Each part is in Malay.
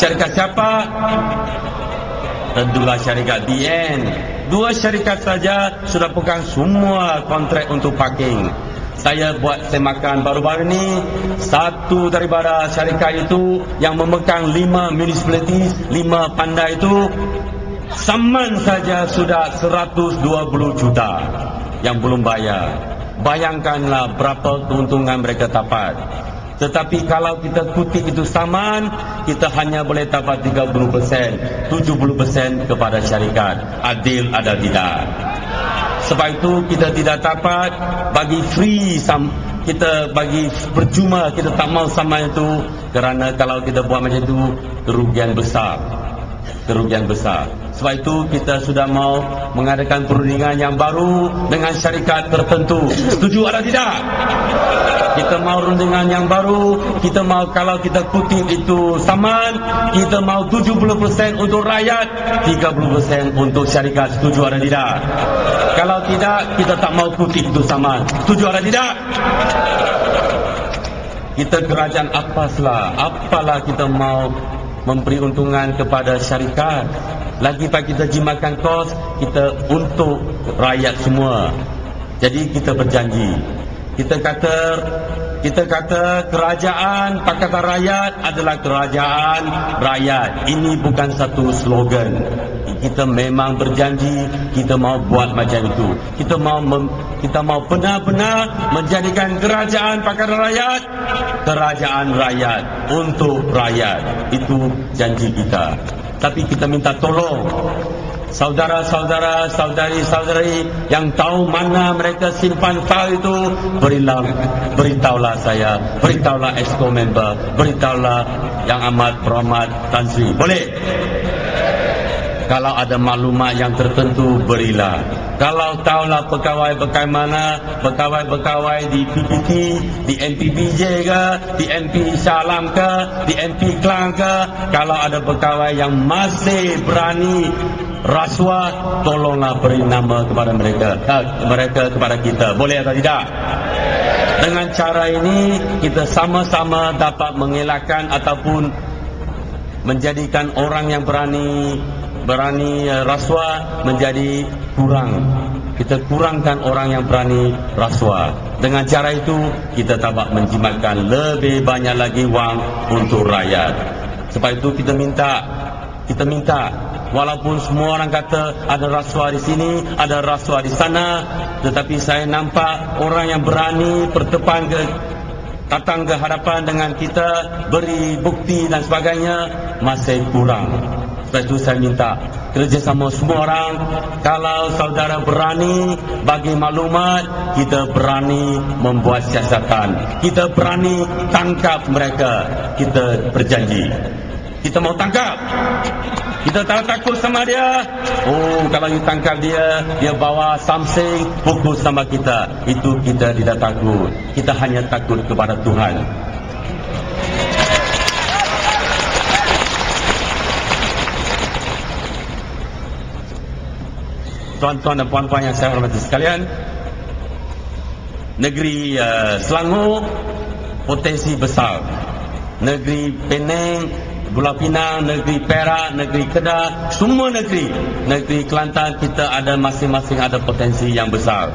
Syarikat siapa? Tentulah syarikat BN. 2 syarikat saja sudah pegang semua kontrak untuk parking. Saya buat semakan baru-baru ni, satu daripada syarikat itu yang memegang 5 municipalities, 5 pandai itu, saman saja sudah 120 juta yang belum bayar. Bayangkanlah berapa keuntungan mereka dapat. Tetapi kalau kita kutip itu saman, kita hanya boleh dapat 30%, 70% kepada syarikat. Adil ada tidak? Sebab itu kita tidak dapat bagi free, kita bagi percuma, kita tak mau saman itu. Kerana kalau kita buat macam itu, kerugian besar. Kerugian besar. Sebab itu kita sudah mau mengadakan perundingan yang baru dengan syarikat tertentu. Setuju atau tidak? Kita mau rundingan yang baru. Kita mau kalau kita kutip itu saman, kita mau 70% untuk rakyat, 30% untuk syarikat. Setuju atau tidak? Kalau tidak, kita tak mau kutip itu saman. Setuju atau tidak? Kita kerajaan apalah kita mau memberi untungan kepada syarikat. Lagi pak kita jimatkan kos, kita untuk rakyat semua. Jadi kita berjanji. Kita kata kerajaan Pakatan Rakyat adalah kerajaan rakyat. Ini bukan satu slogan. Kita memang berjanji, kita mau buat macam itu. Kita mau benar-benar menjadikan kerajaan Pakatan Rakyat kerajaan rakyat untuk rakyat. Itu janji kita. Tapi kita minta tolong saudara-saudara, saudari-saudari yang tahu mana mereka simpan file itu, beritahulah saya, beritahulah Exco member, beritahulah yang amat berhormat Tan Sri. Boleh? Kalau ada maklumat yang tertentu, berilah. Kalau tahulah pegawai-pegawai mana, pegawai-pegawai di PPT, di NPBJ ke, di MP Shah Alam ke, di MP Klang ke, kalau ada pegawai yang masih berani rasuah, tolonglah beri nama kepada mereka kepada kita. Boleh atau tidak? Dengan cara ini kita sama-sama dapat mengelakkan ataupun menjadikan orang yang berani rasuah menjadi kurang. Kita kurangkan orang yang berani rasuah. Dengan cara itu kita dapat menjimatkan lebih banyak lagi wang untuk rakyat. Sebab itu kita minta walaupun semua orang kata ada rasuah di sini, ada rasuah di sana, tetapi saya nampak orang yang berani datang ke hadapan dengan kita, beri bukti dan sebagainya, masih kurang. Sebab itu saya minta kerjasama semua orang. Kalau saudara berani bagi maklumat, kita berani membuat siasatan, kita berani tangkap mereka. Kita berjanji kita mau tangkap. Kita tak takut sama dia. Oh, kalau you tangkap dia bawa something, pukul sama kita. Itu kita tidak takut. Kita hanya takut kepada Tuhan. Tuan-tuan dan puan-puan yang saya hormati sekalian, negeri Selangor potensi besar. Negeri Penang, Pulau Pinang, negeri Perak, negeri Kedah, semua negeri Kelantan, kita ada masing-masing ada potensi yang besar.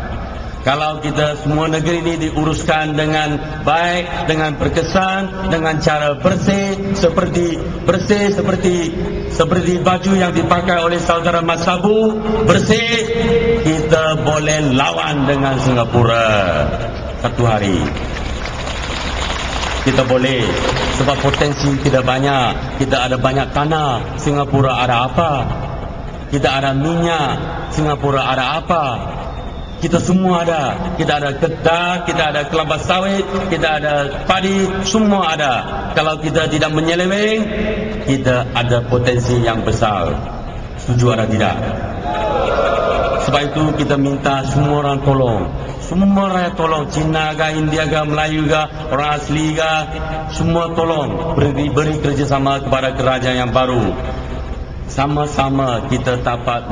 Kalau kita semua negeri ini diuruskan dengan baik, dengan berkesan, dengan cara bersih seperti baju yang dipakai oleh saudara Mat Sabu, bersih, kita boleh lawan dengan Singapura satu hari. Kita boleh, sebab potensi tidak banyak. Kita ada banyak tanah. Singapura ada apa? Kita ada minyak. Singapura ada apa? Kita semua ada. Kita ada kedah, kita ada kelapa sawit, kita ada padi, semua ada. Kalau kita tidak menyeleweng, kita ada potensi yang besar. Setuju atau tidak? Sebab itu kita minta semua orang tolong. Semua rakyat tolong, Cina ke, India ke, Melayu ke, orang asli ke, semua tolong beri kerjasama kepada kerajaan yang baru. Sama-sama kita dapat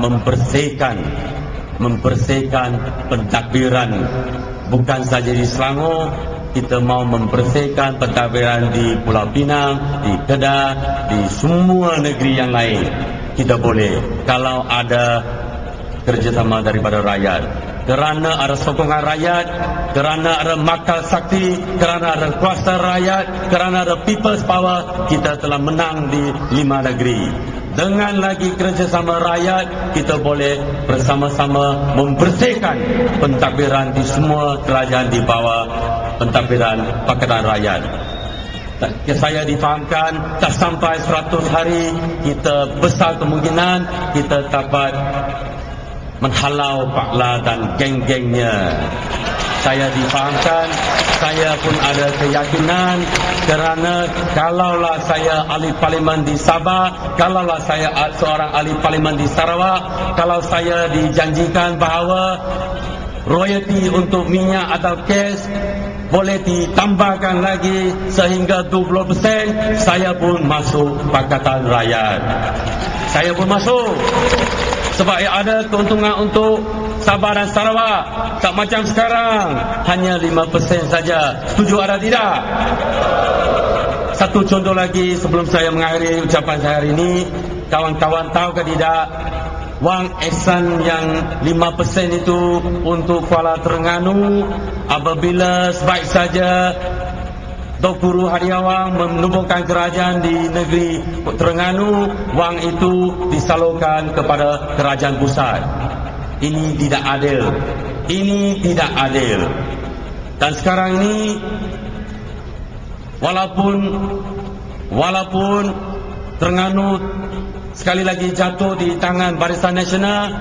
membersihkan pentadbiran bukan saja di Selangor, kita mau membersihkan pentadbiran di Pulau Pinang, di Kedah, di semua negeri yang lain. Kita boleh kalau ada kerjasama daripada rakyat, kerana ada sokongan rakyat, kerana ada makal sakti, kerana ada kuasa rakyat, kerana ada people's power, kita telah menang di 5 negeri. Dengan lagi kerjasama rakyat, kita boleh bersama-sama membersihkan pentadbiran di semua kerajaan di bawah pentadbiran Pakatan Rakyat. Saya difahamkan tak sampai 100 hari, kita besar kemungkinan kita dapat menghalau Pak La dan geng-gengnya. Saya difahamkan, saya pun ada keyakinan, kerana kalaulah saya ahli parlimen di Sabah, kalaulah saya seorang ahli parlimen di Sarawak, kalau saya dijanjikan bahawa royalti untuk minyak atau gas boleh ditambahkan lagi sehingga 20%, saya pun masuk Pakatan Rakyat. Saya pun masuk. Sebab ada keuntungan untuk Sabah dan Sarawak. Tak macam sekarang, hanya 5% saja. Setuju ada tidak? Satu contoh lagi sebelum saya mengakhiri ucapan saya hari ini. Kawan-kawan tahu ke tidak, wang ehsan yang 5% itu untuk Kuala Terengganu, apabila sebaik saja Dok Guru Hariawang menubuhkan kerajaan di negeri Terengganu, wang itu disalurkan kepada kerajaan pusat. Ini tidak adil. Ini tidak adil. Dan sekarang ini, walaupun Terengganu sekali lagi jatuh di tangan Barisan Nasional,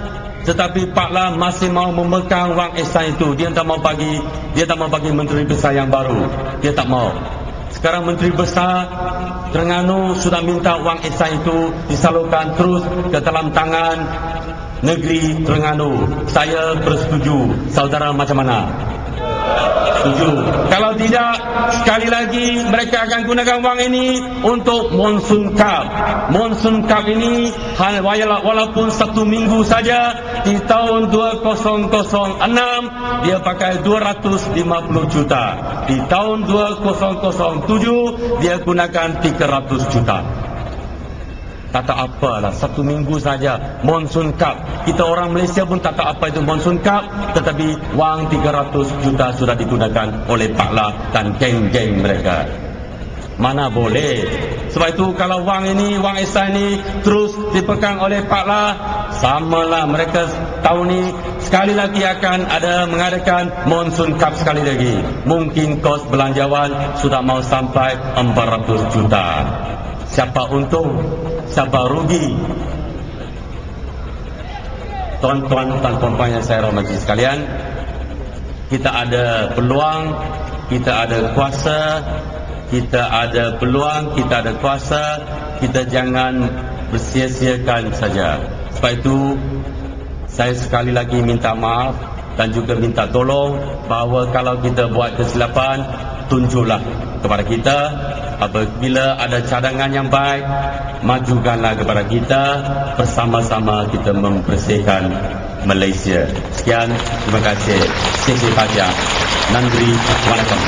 tetapi Pak Lam masih mau memegang wang ehsan itu. Dia tak mau bagi menteri besar yang baru. Dia tak mau. Sekarang menteri besar Terengganu sudah minta wang ehsan itu disalurkan terus ke dalam tangan negeri Terengganu. Saya bersetuju. Saudara macam mana? Setuju. Kalau tidak, sekali lagi mereka akan gunakan wang ini untuk Monsoon Cup. Monsoon Cup ini walaupun 1 minggu saja, di tahun 2006 dia pakai 250 juta. Di tahun 2007 dia gunakan 300 juta. Tak tahu apalah, 1 minggu saja Monsoon Cup. Kita orang Malaysia pun tak tahu apa itu Monsoon Cup, tetapi wang 300 juta sudah digunakan oleh Pak La dan geng-geng mereka. Mana boleh. Sebab itu kalau wang ehsan ini terus dipegang oleh Pak La, samalah mereka tahun ini sekali lagi akan ada mengadakan Monsoon Cup sekali lagi. Mungkin kos belanjawan sudah mau sampai 400 juta. Siapa untung? Siapa rugi? Tuan-tuan dan puan-puan yang saya hormati sekalian, kita ada peluang, kita ada kuasa, kita ada peluang, kita ada kuasa, kita jangan bersia-siakan saja. Sebab itu saya sekali lagi minta maaf dan juga minta tolong bahawa kalau kita buat kesilapan, tunjuklah kepada kita. Apabila ada cadangan yang baik, majukanlah kepada kita. Bersama-sama kita membersihkan Malaysia. Sekian, terima kasih. Sisi Fajar. Nandri, Wanakkam.